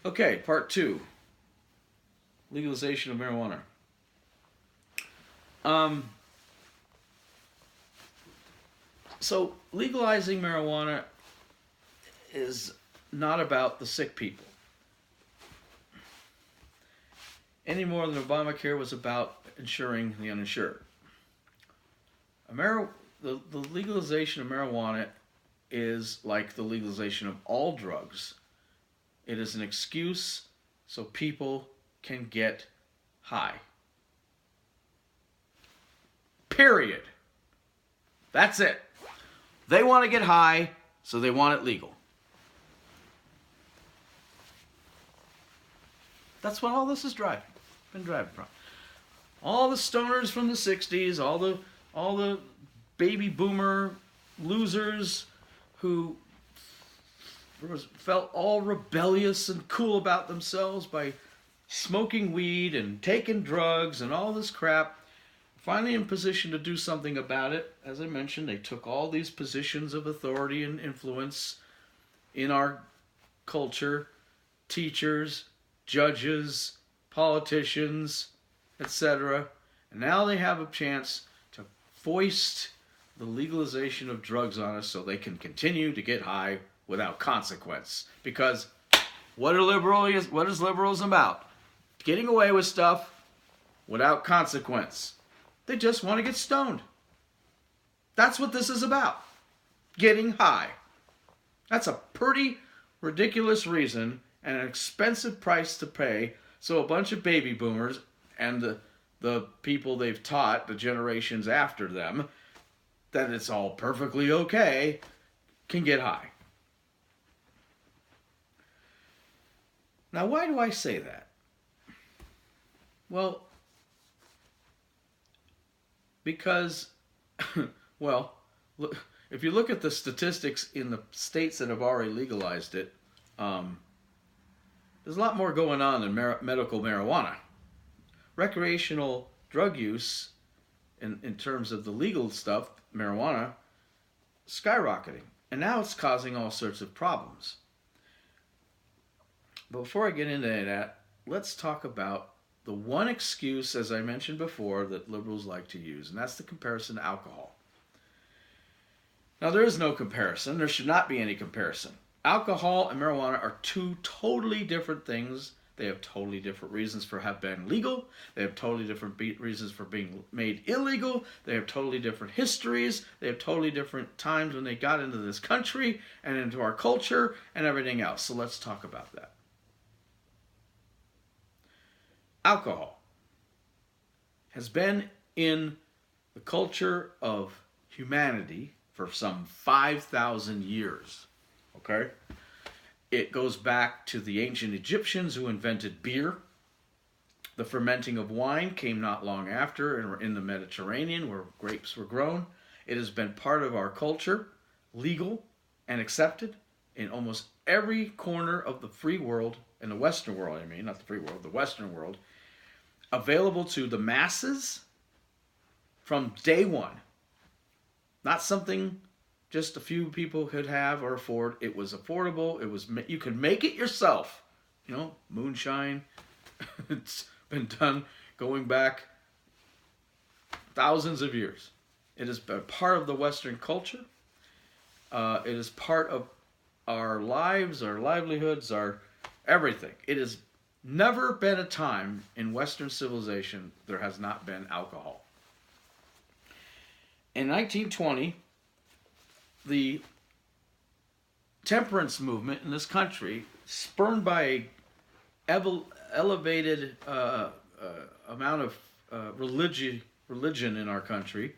Okay, part two, legalization of marijuana. Um, so legalizing marijuana is not about the sick people any more than Obamacare was about insuring the uninsured. The legalization of marijuana is like the legalization of all drugs. It is an excuse so people can get high. Period. That's it. They want to get high, so they want it legal. That's what all this is been driving from. All the stoners from the 60s, all the baby boomer losers who felt all rebellious and cool about themselves by smoking weed and taking drugs and all this crap, finally in position to do something about it. As I mentioned, they took all these positions of authority and influence in our culture, teachers, judges, politicians, etc. And now they have a chance to foist the legalization of drugs on us so they can continue to get high without consequence. Because what is liberalism about? Getting away with stuff without consequence. They just want to get stoned. That's what this is about. Getting high. That's a pretty ridiculous reason and an expensive price to pay so a bunch of baby boomers and the people they've taught, the generations after them, that it's all perfectly okay, can get high. Now, why do I say that? Well, because, well, look, if you look at the statistics in the states that have already legalized it, there's a lot more going on than medical marijuana. Recreational drug use, in terms of the legal stuff, marijuana, skyrocketing. And now it's causing all sorts of problems. But before I get into that, let's talk about the one excuse, as I mentioned before, that liberals like to use, and that's the comparison to alcohol. Now, there is no comparison. There should not be any comparison. Alcohol and marijuana are two totally different things. They have totally different reasons for have been legal. They have totally different reasons for being made illegal. They have totally different histories. They have totally different times when they got into this country and into our culture and everything else. So let's talk about that. Alcohol has been in the culture of humanity for some 5,000 years. Okay? It goes back to the ancient Egyptians who invented beer. The fermenting of wine came not long after in the Mediterranean where grapes were grown. It has been part of our culture, legal and accepted in almost every corner of the free world, in the Western world, I mean, not the free world, the Western world, available to the masses from day one. Not something just a few people could have or afford. It was affordable. You could make it yourself. You know, moonshine. It's been done going back thousands of years. It has been part of the Western culture. It is part of our lives, our livelihoods, our everything. It has never been a time in Western civilization there has not been alcohol. In 1920, the temperance movement in this country, spurned by an elevated amount of religion in our country,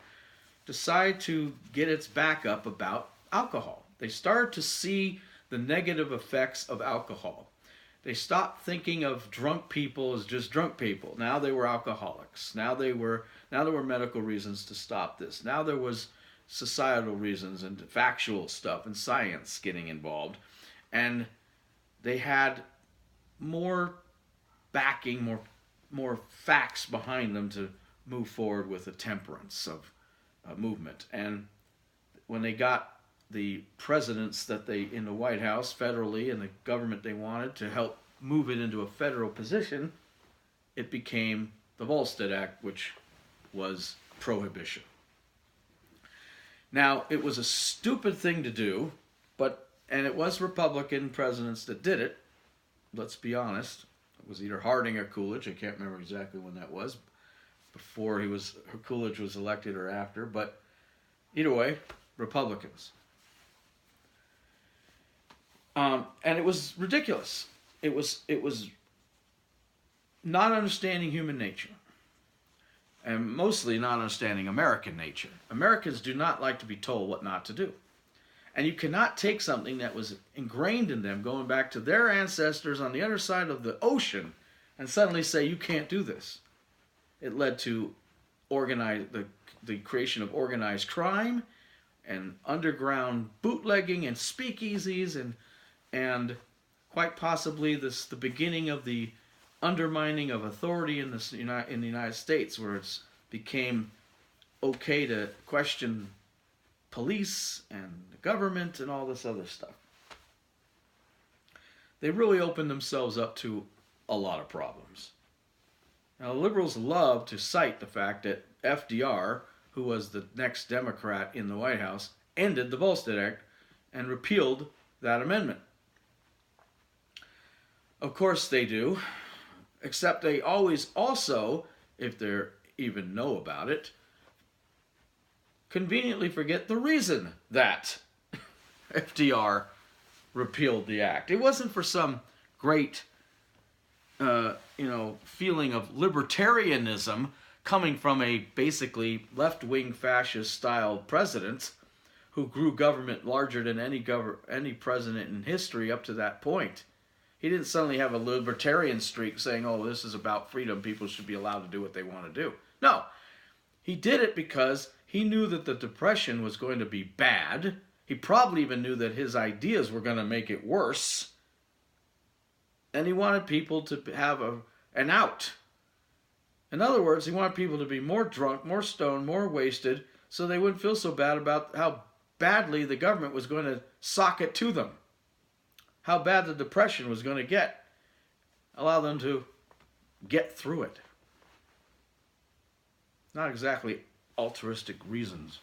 decided to get its back up about alcohol. They started to see the negative effects of alcohol. They stopped thinking of drunk people as just drunk people. Now they were alcoholics. Now there were medical reasons to stop this. Now there was societal reasons and factual stuff and science getting involved. And they had more backing, more facts behind them to move forward with the temperance of movement. And when they got the presidents that they in the White House federally and the government they wanted to help move it into a federal position, it became the Volstead Act, which was prohibition. Now, it was a stupid thing to do, and it was Republican presidents that did it. Let's be honest. It was either Harding or Coolidge. I can't remember exactly when that was, before Coolidge was elected or after, but either way, Republicans. And it was ridiculous. It was not understanding human nature, and mostly not understanding American nature. Americans do not like to be told what not to do. And you cannot take something that was ingrained in them, going back to their ancestors on the other side of the ocean, and suddenly say, you can't do this. It led to the creation of organized crime and underground bootlegging and speakeasies, and quite possibly the beginning of the undermining of authority in the United States, where it's became okay to question police and the government and all this other stuff. They really opened themselves up to a lot of problems. Now, liberals love to cite the fact that FDR, who was the next Democrat in the White House, ended the Volstead Act and repealed that amendment. Of course they do, except they always also, if they even know about it, conveniently forget the reason that FDR repealed the act. It wasn't for some great, feeling of libertarianism coming from a basically left-wing fascist-style president who grew government larger than any president in history up to that point. He didn't suddenly have a libertarian streak saying, oh, this is about freedom, people should be allowed to do what they want to do. No, he did it because he knew that the Depression was going to be bad. He probably even knew that his ideas were going to make it worse. And he wanted people to have an out. In other words, he wanted people to be more drunk, more stoned, more wasted, so they wouldn't feel so bad about how badly the government was going to sock it to them. How bad the Depression was going to get. Allow them to get through it. Not exactly altruistic reasons.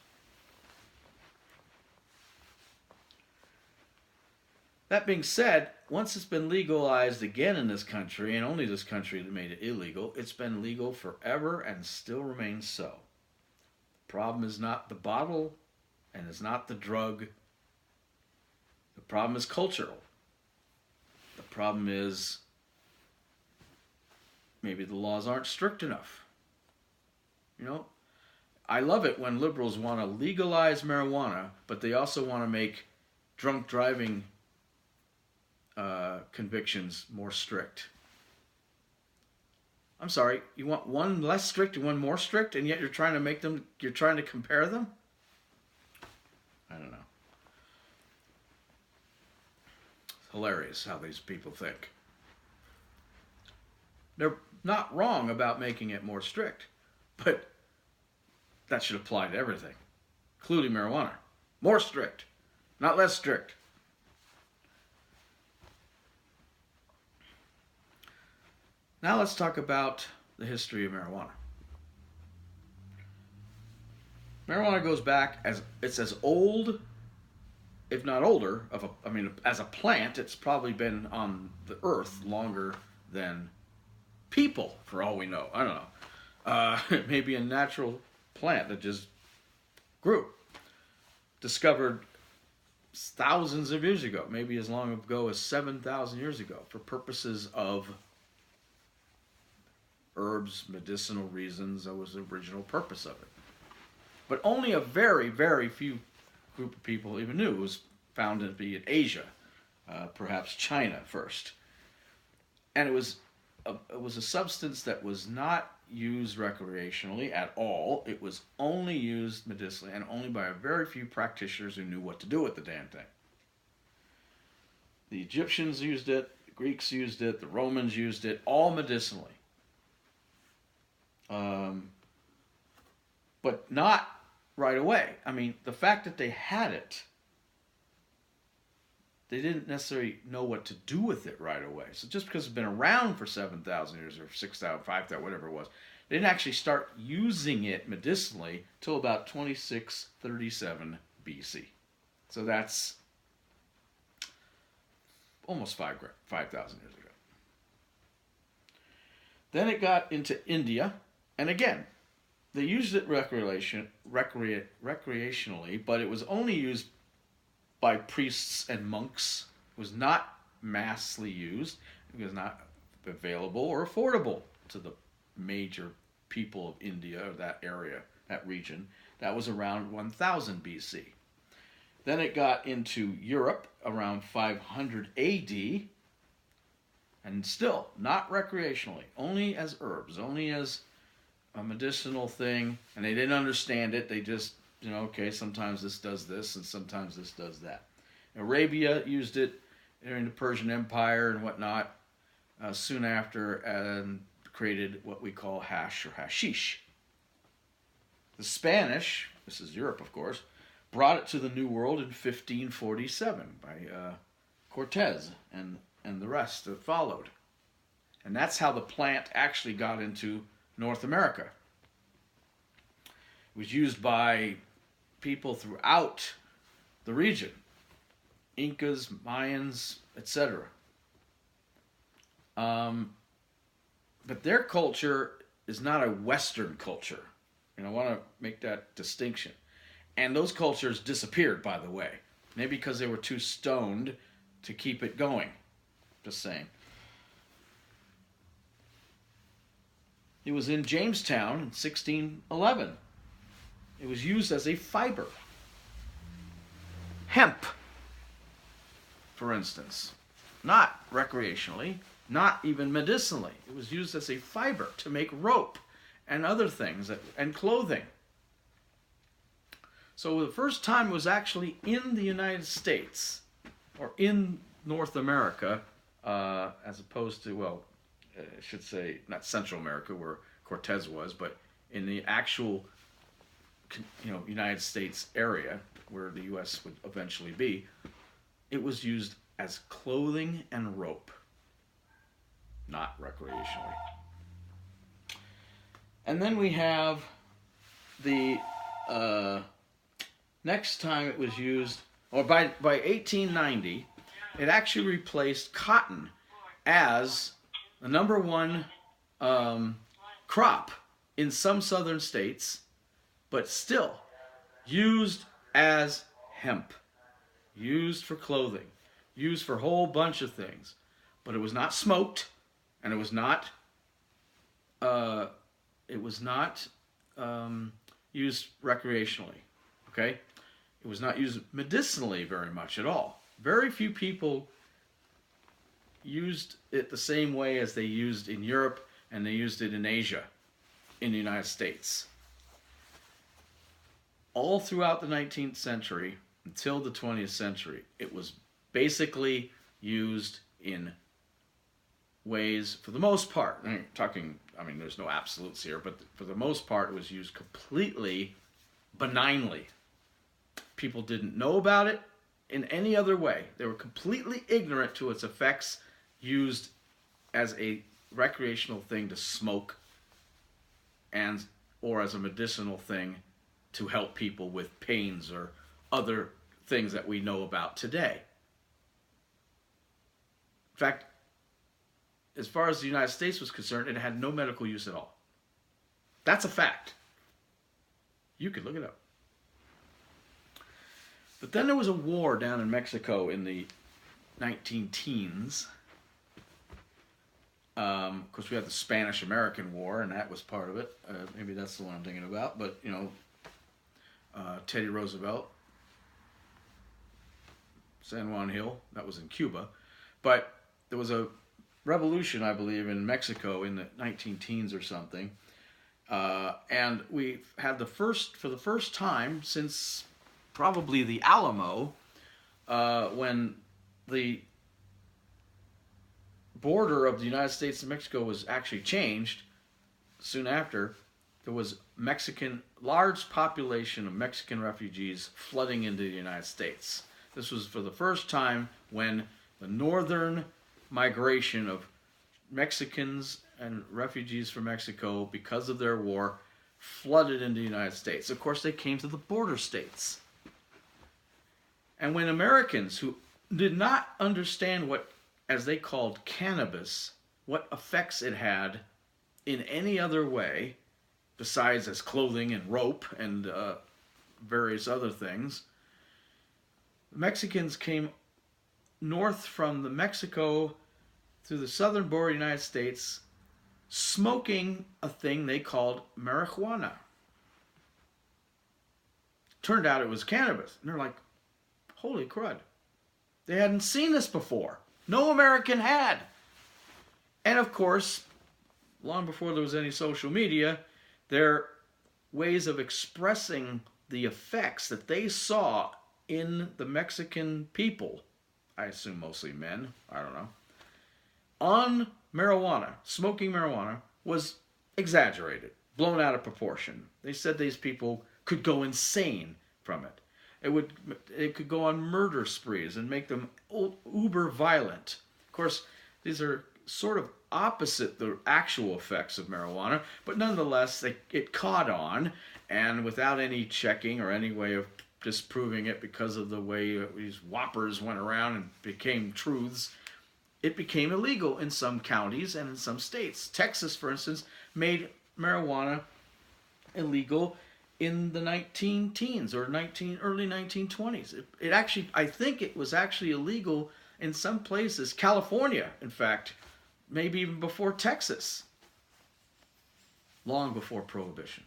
That being said, once it's been legalized again in this country, and only this country that made it illegal, it's been legal forever and still remains so. The problem is not the bottle, and it's not the drug. The problem is cultural. The problem is maybe the laws aren't strict enough. I love it when liberals want to legalize marijuana, but they also want to make drunk driving convictions more strict. I'm sorry, you want one less strict and one more strict, and yet you're trying to compare them? I don't know. It's hilarious how these people think. They're not wrong about making it more strict, but that should apply to everything, including marijuana. More strict, not less strict. Now let's talk about the history of marijuana. Marijuana goes back it's as old, if not older, as a plant, it's probably been on the earth longer than people, for all we know. I don't know. It may be a natural plant that just grew. Discovered thousands of years ago, maybe as long ago as 7,000 years ago, for purposes of herbs, medicinal reasons. That was the original purpose of it. But only a very, very few group of people even knew. It was found to be in Asia, perhaps China first. And it was a substance that was not used recreationally at all. It was only used medicinally, and only by a very few practitioners who knew what to do with the damn thing. The Egyptians used it, the Greeks used it, the Romans used it, all medicinally. But not right away. I mean, the fact that they had it they didn't necessarily know what to do with it right away. So just because it's been around for 7,000 years or 6,000, 5,000, whatever it was, they didn't actually start using it medicinally till about 2637 BC. So that's almost 5,000 years ago. Then it got into India, and again, they used it recreationally, but it was only used by priests and monks. It was not massively used. It was not available or affordable to the major people of India or that area, that region. That was around 1000 BC. Then it got into Europe around 500 AD, and still not recreationally, only as herbs, only as a medicinal thing, and they didn't understand it. They just, okay, sometimes this does this and sometimes this does that. Arabia used it during the Persian Empire and whatnot soon after, and created what we call hash or hashish. The Spanish, this is Europe of course, brought it to the New World in 1547 by Cortez and the rest that followed. And that's how the plant actually got into North America. It was used by people throughout the region, Incas, Mayans, etc. But their culture is not a Western culture. I want to make that distinction. And those cultures disappeared, by the way. Maybe because they were too stoned to keep it going. Just saying. It was in Jamestown in 1611. It was used as a fiber. Hemp, for instance. Not recreationally, not even medicinally. It was used as a fiber to make rope and other things, and clothing. So the first time it was actually in the United States, or in North America, as opposed to, I should say, not Central America where Cortez was, but in the actual, United States area where the U.S. would eventually be, it was used as clothing and rope, not recreationally. And then we have the next time it was used, or by 1890, it actually replaced cotton as the number one crop in some southern states, but still used as hemp, used for clothing, used for a whole bunch of things. But it was not smoked, and it was not used recreationally. Okay, it was not used medicinally very much at all. Very few people used it the same way as they used in Europe and they used it in Asia, in the United States. All throughout the 19th century until the 20th century, it was basically used in ways, for the most part, there's no absolutes here, but for the most part, it was used completely benignly. People didn't know about it in any other way. They were completely ignorant to its effects, used as a recreational thing to smoke or as a medicinal thing to help people with pains or other things that we know about today. In fact, as far as the United States was concerned, it had no medical use at all. That's a fact. You could look it up. But then there was a war down in Mexico in the 19-teens. Of course, we had the Spanish-American War, and that was part of it. Maybe that's the one I'm thinking about. But, Teddy Roosevelt, San Juan Hill, that was in Cuba. But there was a revolution, I believe, in Mexico in the 19-teens or something. And we had for the first time since probably the Alamo, when the border of the United States and Mexico was actually changed soon after, there was large population of Mexican refugees flooding into the United States. This was for the first time when the northern migration of Mexicans and refugees from Mexico, because of their war, flooded into the United States. Of course, they came to the border states. And when Americans who did not understand what, as they called cannabis, what effects it had in any other way, besides as clothing and rope and various other things, Mexicans came north from the Mexico through the southern border of the United States, smoking a thing they called marijuana. Turned out it was cannabis. And they're like, holy crud. They hadn't seen this before. No American had. And of course, long before there was any social media, their ways of expressing the effects that they saw in the Mexican people, I assume mostly men, I don't know, on marijuana, smoking marijuana, was exaggerated, blown out of proportion. They said these people could go insane from it. It could go on murder sprees and make them uber violent. Of course, these are sort of opposite the actual effects of marijuana, but nonetheless, it caught on, and without any checking or any way of disproving it, because of the way these whoppers went around and became truths, it became illegal in some counties and in some states. Texas, for instance, made marijuana illegal in the 19-teens or early 1920s. It actually, I think it was actually illegal in some places. California, in fact, maybe even before Texas, long before Prohibition.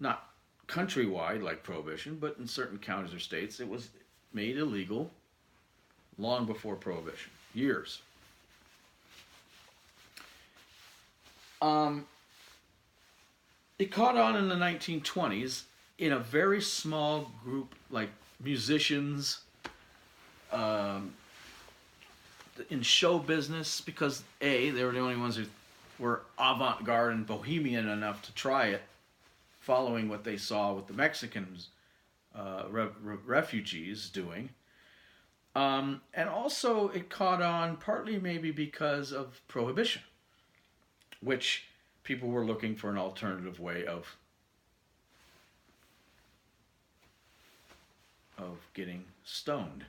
Not countrywide like Prohibition, but in certain counties or states, it was made illegal long before Prohibition. Years. It caught on in the 1920s in a very small group, like musicians, in show business, because they were the only ones who were avant-garde and bohemian enough to try it, following what they saw with the Mexicans, refugees doing. And also it caught on partly maybe because of Prohibition, which people were looking for an alternative way of getting stoned.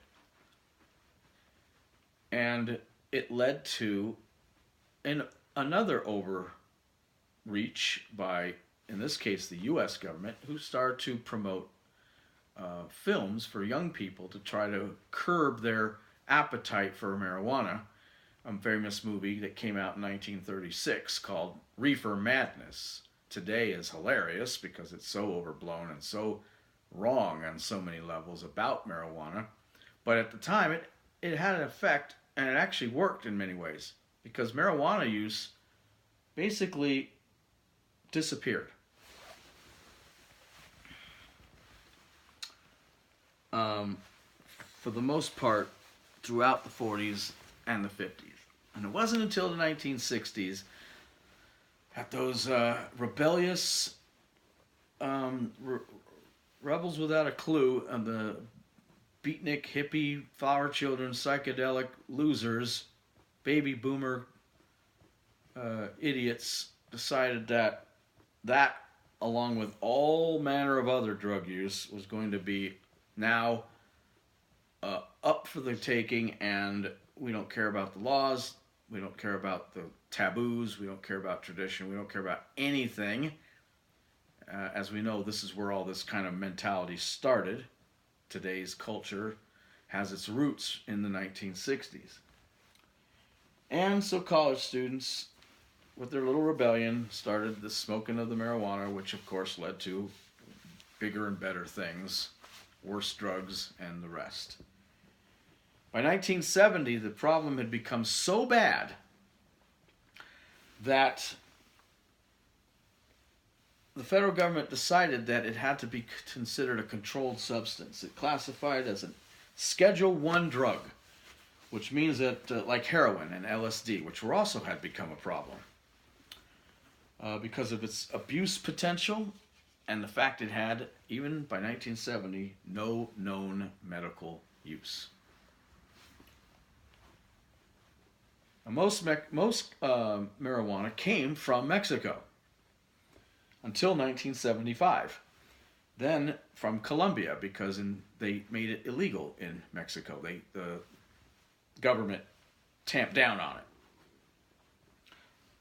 And it led to another overreach by, in this case, the U.S. government, who started to promote films for young people to try to curb their appetite for marijuana. A famous movie that came out in 1936 called Reefer Madness. Today is hilarious because it's so overblown and so wrong on so many levels about marijuana. But at the time, it had an effect, and it actually worked in many ways, because marijuana use basically disappeared. For the most part, throughout the 40s and the 50s. And it wasn't until the 1960s that those rebellious rebels without a clue and the beatnik, hippie, flower children, psychedelic losers, baby boomer idiots decided that, along with all manner of other drug use, was going to be now up for the taking, and we don't care about the laws, we don't care about the taboos, we don't care about tradition, we don't care about anything. As we know, this is where all this kind of mentality started. Today's culture has its roots in the 1960s. And so college students, with their little rebellion, started the smoking of the marijuana, which of course led to bigger and better things, worse drugs, and the rest. By 1970, the problem had become so bad that the federal government decided that it had to be considered a controlled substance. It classified as a Schedule I drug, which means that, like heroin and LSD, which were also had become a problem because of its abuse potential and the fact it had, even by 1970, no known medical use. Now, most marijuana came from Mexico until 1975. Then from Colombia, because they made it illegal in Mexico. The government tamped down on it.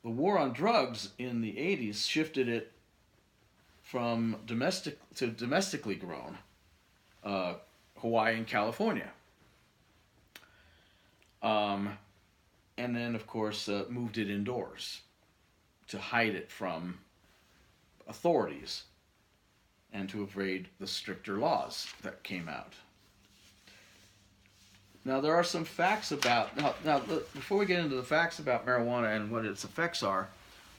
The war on drugs in the 80s shifted it from domestically grown, Hawaii and California. And then, of course, moved it indoors to hide it from authorities and to evade the stricter laws that came out. Now, there are some facts about... Now, before we get into the facts about marijuana and what its effects are,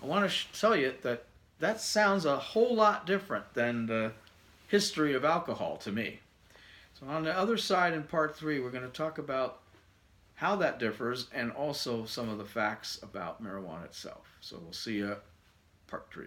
I want to tell you that sounds a whole lot different than the history of alcohol to me. So on the other side in part 3, we're going to talk about how that differs and also some of the facts about marijuana itself. So we'll see you part 3.